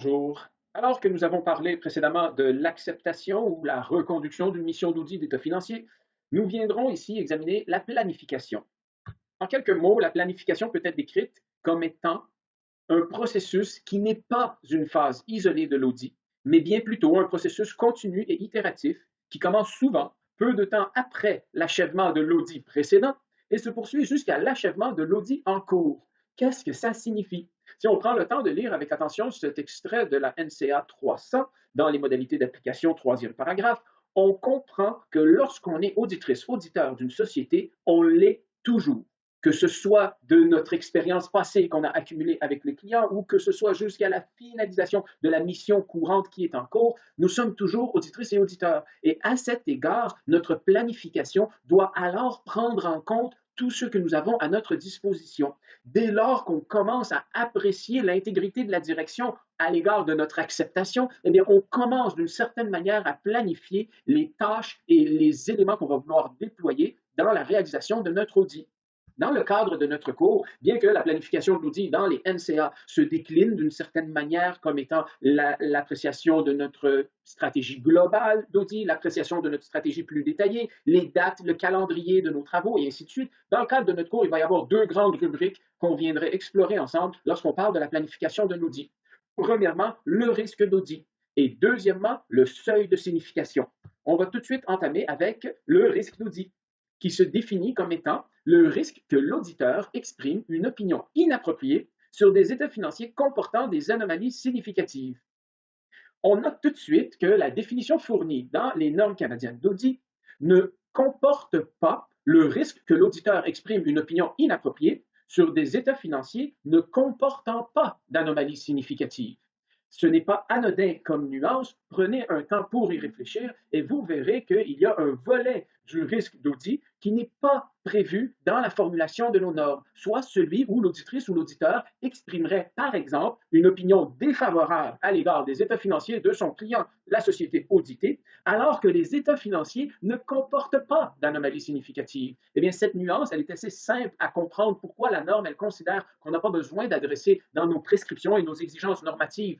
bonjour. Alors que nous avons parlé précédemment de l'acceptation ou la reconduction d'une mission d'audit d'état financier, nous viendrons ici examiner la planification. En quelques mots, la planification peut être décrite comme étant un processus qui n'est pas une phase isolée de l'audit, mais bien plutôt un processus continu et itératif qui commence souvent peu de temps après l'achèvement de l'audit précédent et se poursuit jusqu'à l'achèvement de l'audit en cours. Qu'est-ce que ça signifie? Si on prend le temps de lire avec attention cet extrait de la NCA 300 dans les modalités d'application, troisième paragraphe, on comprend que lorsqu'on est auditrice, auditeur d'une société, on l'est toujours, que ce soit de notre expérience passée qu'on a accumulée avec les clients ou que ce soit jusqu'à la finalisation de la mission courante qui est en cours, nous sommes toujours auditrices et auditeurs. Et à cet égard, notre planification doit alors prendre en compte tout ce que nous avons à notre disposition. Dès lors qu'on commence à apprécier l'intégrité de la direction à l'égard de notre acceptation, eh bien, on commence d'une certaine manière à planifier les tâches et les éléments qu'on va vouloir déployer dans la réalisation de notre audit. Dans le cadre de notre cours, bien que la planification de l'audit dans les NCA se décline d'une certaine manière comme étant l'appréciation de notre stratégie globale d'audit, l'appréciation de notre stratégie plus détaillée, les dates, le calendrier de nos travaux et ainsi de suite, dans le cadre de notre cours, il va y avoir deux grandes rubriques qu'on viendrait explorer ensemble lorsqu'on parle de la planification de l'audit. Premièrement, le risque d'audit et deuxièmement, le seuil de signification. On va tout de suite entamer avec le risque d'audit qui se définit comme étant le risque que l'auditeur exprime une opinion inappropriée sur des états financiers comportant des anomalies significatives. On note tout de suite que la définition fournie dans les normes canadiennes d'audit ne comporte pas le risque que l'auditeur exprime une opinion inappropriée sur des états financiers ne comportant pas d'anomalies significatives. Ce n'est pas anodin comme nuance, prenez un temps pour y réfléchir et vous verrez qu'il y a un volet du risque d'audit qui n'est pas prévu dans la formulation de nos normes, soit celui où l'auditrice ou l'auditeur exprimerait, par exemple, une opinion défavorable à l'égard des états financiers de son client, la société auditée, alors que les états financiers ne comportent pas d'anomalies significatives. Eh bien, cette nuance, elle est assez simple à comprendre pourquoi la norme, elle considère qu'on n'a pas besoin d'adresser dans nos prescriptions et nos exigences normatives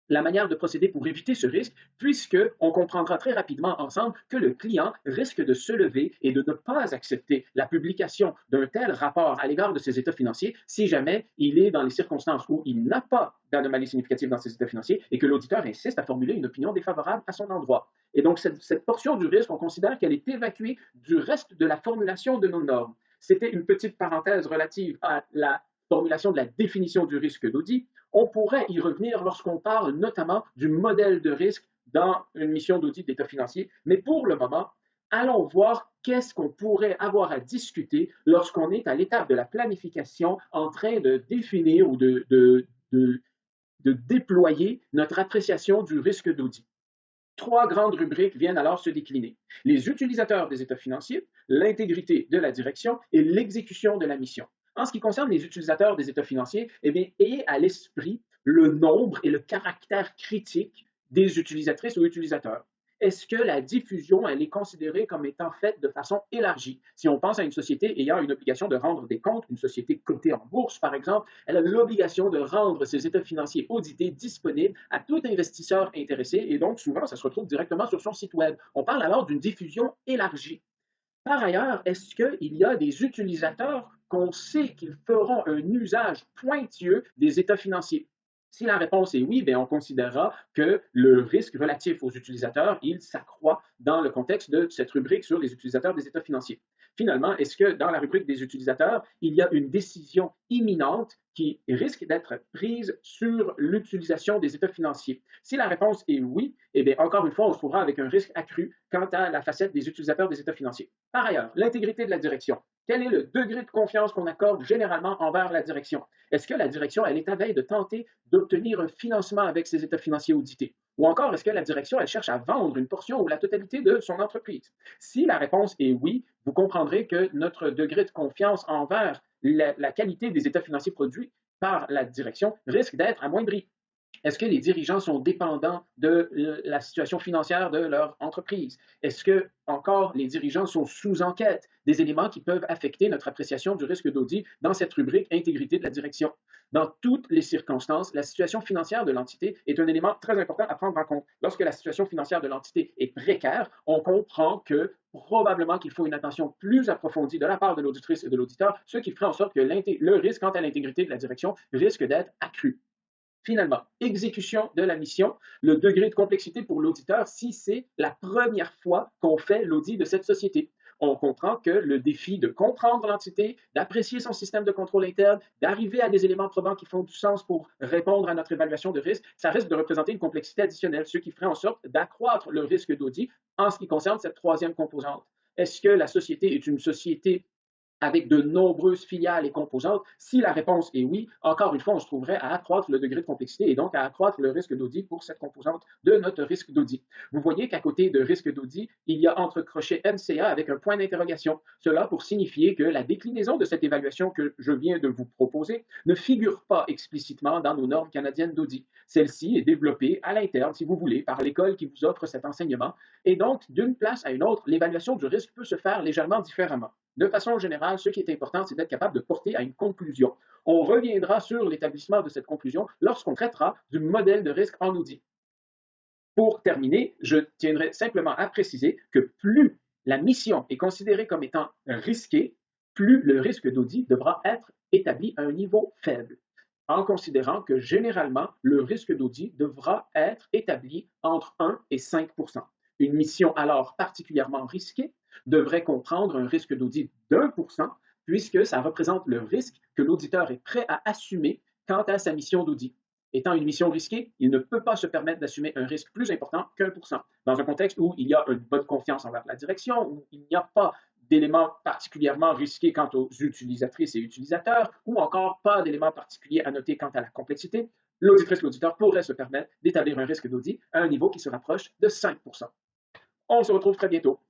la manière de procéder pour éviter ce risque, puisqu'on comprendra très rapidement ensemble que le client risque de se lever et de ne pas accepter la publication d'un tel rapport à l'égard de ses états financiers si jamais il est dans les circonstances où il n'a pas d'anomalie significative dans ses états financiers et que l'auditeur insiste à formuler une opinion défavorable à son endroit. Et donc, cette portion du risque, on considère qu'elle est évacuée du reste de la formulation de nos normes. C'était une petite parenthèse relative à la formulation de la définition du risque d'audit. On pourrait y revenir lorsqu'on parle notamment du modèle de risque dans une mission d'audit d'état financier, mais pour le moment, allons voir qu'est-ce qu'on pourrait avoir à discuter lorsqu'on est à l'étape de la planification en train de définir ou de déployer notre appréciation du risque d'audit. Trois grandes rubriques viennent alors se décliner. Les utilisateurs des états financiers, l'intégrité de la direction et l'exécution de la mission. En ce qui concerne les utilisateurs des états financiers, eh bien, ayez à l'esprit le nombre et le caractère critique des utilisatrices ou utilisateurs. Est-ce que la diffusion, elle est considérée comme étant faite de façon élargie? Si on pense à une société ayant une obligation de rendre des comptes, une société cotée en bourse par exemple, elle a l'obligation de rendre ses états financiers audités disponibles à tout investisseur intéressé et donc souvent ça se retrouve directement sur son site web. On parle alors d'une diffusion élargie. Par ailleurs, est-ce qu'il y a des utilisateurs qu'on sait qu'ils feront un usage pointilleux des états financiers? Si la réponse est oui, bien, on considérera que le risque relatif aux utilisateurs, il s'accroît dans le contexte de cette rubrique sur les utilisateurs des états financiers. Finalement, est-ce que dans la rubrique des utilisateurs, il y a une décision imminente qui risque d'être prise sur l'utilisation des états financiers? Si la réponse est oui, eh bien, encore une fois, on se trouvera avec un risque accru quant à la facette des utilisateurs des états financiers. Par ailleurs, l'intégrité de la direction. Quel est le degré de confiance qu'on accorde généralement envers la direction? Est-ce que la direction, elle est à veille de tenter d'obtenir un financement avec ses états financiers audités? Ou encore, est-ce que la direction, elle cherche à vendre une portion ou la totalité de son entreprise? Si la réponse est oui, vous comprendrez que notre degré de confiance envers la qualité des états financiers produits par la direction risque d'être amoindri. Est-ce que les dirigeants sont dépendants de la situation financière de leur entreprise? Est-ce que, encore, les dirigeants sont sous enquête? Des éléments qui peuvent affecter notre appréciation du risque d'audit dans cette rubrique intégrité de la direction. Dans toutes les circonstances, la situation financière de l'entité est un élément très important à prendre en compte. Lorsque la situation financière de l'entité est précaire, on comprend que probablement qu'il faut une attention plus approfondie de la part de l'auditrice et de l'auditeur, ce qui ferait en sorte que le risque quant à l'intégrité de la direction risque d'être accru. Finalement, exécution de la mission, le degré de complexité pour l'auditeur si c'est la première fois qu'on fait l'audit de cette société. On comprend que le défi de comprendre l'entité, d'apprécier son système de contrôle interne, d'arriver à des éléments probants qui font du sens pour répondre à notre évaluation de risque, ça risque de représenter une complexité additionnelle, ce qui ferait en sorte d'accroître le risque d'audit en ce qui concerne cette troisième composante. Est-ce que la société est une société avec de nombreuses filiales et composantes? Si la réponse est oui, encore une fois, on se trouverait à accroître le degré de complexité et donc à accroître le risque d'audit pour cette composante de notre risque d'audit. Vous voyez qu'à côté de risque d'audit, il y a entre crochets MCA avec un point d'interrogation. Cela pour signifier que la déclinaison de cette évaluation que je viens de vous proposer ne figure pas explicitement dans nos normes canadiennes d'audit. Celle-ci est développée à l'interne, si vous voulez, par l'école qui vous offre cet enseignement. Et donc, d'une place à une autre, l'évaluation du risque peut se faire légèrement différemment. De façon générale, ce qui est important, c'est d'être capable de porter à une conclusion. On reviendra sur l'établissement de cette conclusion lorsqu'on traitera du modèle de risque en audit. Pour terminer, je tiendrai simplement à préciser que plus la mission est considérée comme étant risquée, plus le risque d'audit devra être établi à un niveau faible, en considérant que généralement, le risque d'audit devra être établi entre 1 et 5 Une mission alors particulièrement risquée devrait comprendre un risque d'audit d'1 puisque ça représente le risque que l'auditeur est prêt à assumer quant à sa mission d'audit. Étant une mission risquée, il ne peut pas se permettre d'assumer un risque plus important qu'1 dans un contexte où il y a une bonne confiance envers la direction, où il n'y a pas d'éléments particulièrement risqués quant aux utilisatrices et utilisateurs, ou encore pas d'éléments particuliers à noter quant à la complexité, l'auditrice, l'auditeur pourrait se permettre d'établir un risque d'audit à un niveau qui se rapproche de 5 On se retrouve très bientôt.